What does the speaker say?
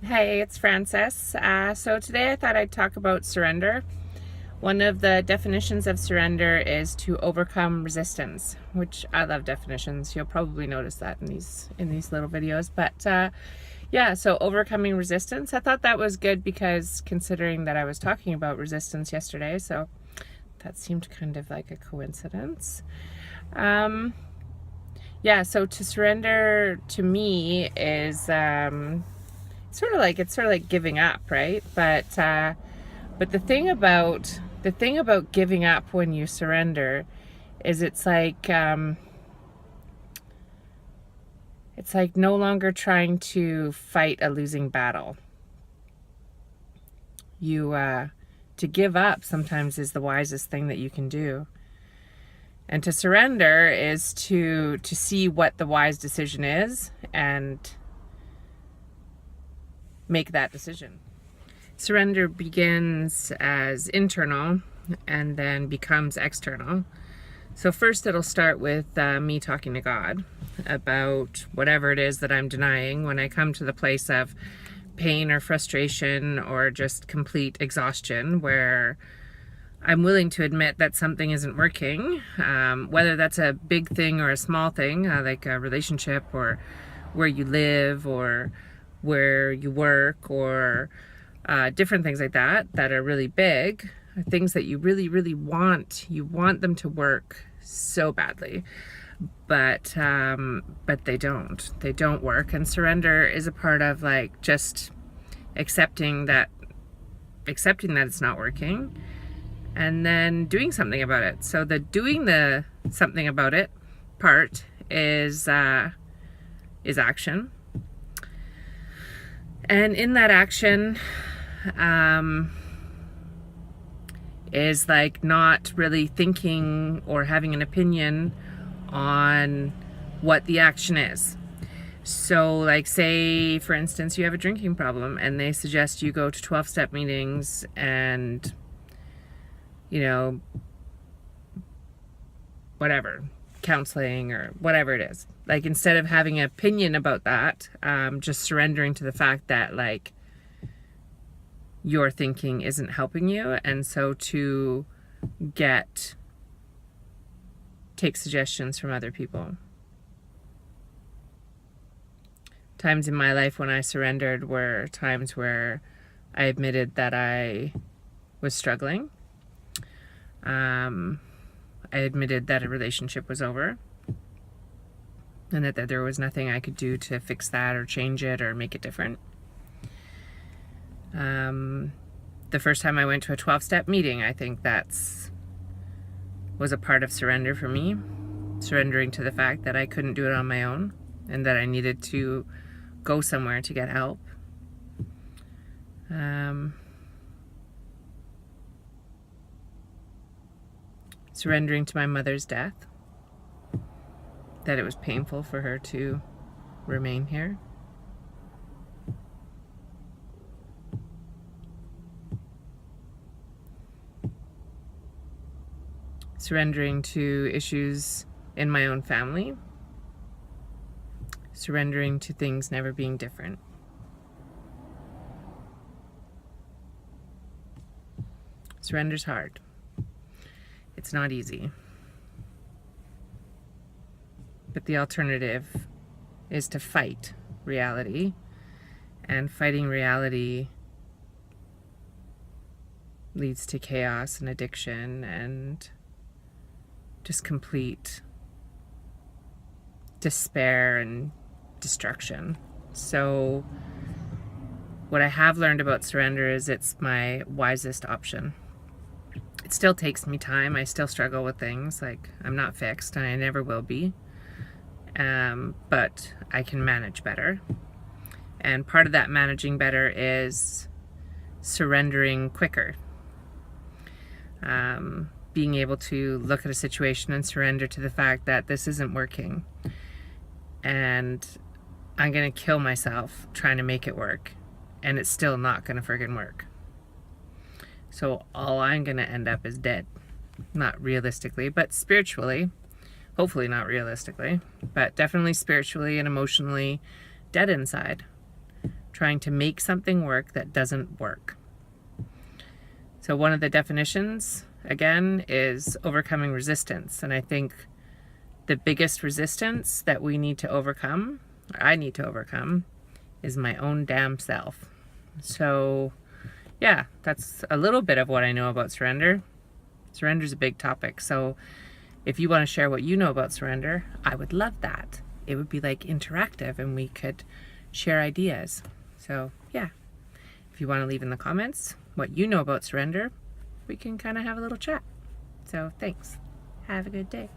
Hey, it's Frances. So today I thought I'd talk about surrender. One of the definitions of surrender is to overcome resistance, which I love definitions. You'll probably notice that in these little videos. But yeah, so overcoming resistance. I thought that was good because considering that I was talking about resistance yesterday, so that seemed kind of like a coincidence. Yeah, so to surrender to me is it's sort of like giving up, right? But the thing about giving up when you surrender is it's like no longer trying to fight a losing battle. You To give up sometimes is the wisest thing that you can do. And to surrender is to see what the wise decision is and make that decision. Surrender begins as internal and then becomes external. So first it'll start with me talking to God about whatever it is that I'm denying. When I come to the place of pain or frustration or just complete exhaustion where I'm willing to admit that something isn't working, whether that's a big thing or a small thing, like a relationship or where you live or where you work or different things like that are really big, things that you really, really want. You want them to work so badly, but they don't. They don't work. And surrender is a part of like just accepting that it's not working, and then doing something about it. So the doing the something about it part is action. And in that action is like not really thinking or having an opinion on what the action is. So like say for instance you have a drinking problem and they suggest you go to 12-step meetings and whatever, counseling or whatever it is. Like instead of having an opinion about that, just surrendering to the fact that like your thinking isn't helping you, and so to take suggestions from other people. Times in my life when I surrendered were times where I admitted that I was struggling. I admitted that a relationship was over and that there was nothing I could do to fix that or change it or make it different. The first time I went to a 12-step meeting, I think was a part of surrender for me. Surrendering to the fact that I couldn't do it on my own and that I needed to go somewhere to get help. Surrendering to my mother's death, that it was painful for her to remain here. Surrendering to issues in my own family. Surrendering to things never being different. Surrender's hard. It's not easy. But the alternative is to fight reality, and fighting reality leads to chaos and addiction and just complete despair and destruction. So what I have learned about surrender is it's my wisest option. It still takes me time. I still struggle with things. Like I'm not fixed and I never will be. But I can manage better. And part of that managing better is surrendering quicker. Being able to look at a situation and surrender to the fact that this isn't working and I'm gonna kill myself trying to make it work, and it's still not gonna friggin' work. So all I'm gonna end up is dead. Not realistically, but spiritually. Hopefully not realistically, but definitely spiritually and emotionally dead inside. trying to make something work that doesn't work. So one of the definitions, again, is overcoming resistance. And I think the biggest resistance that we need to overcome, or I need to overcome, is my own damn self. So yeah, that's a little bit of what I know about surrender. Surrender is a big topic. So if you want to share what you know about surrender, I would love that. It would be like interactive and we could share ideas. So yeah, if you want to leave in the comments what you know about surrender, we can kind of have a little chat. So thanks. Have a good day.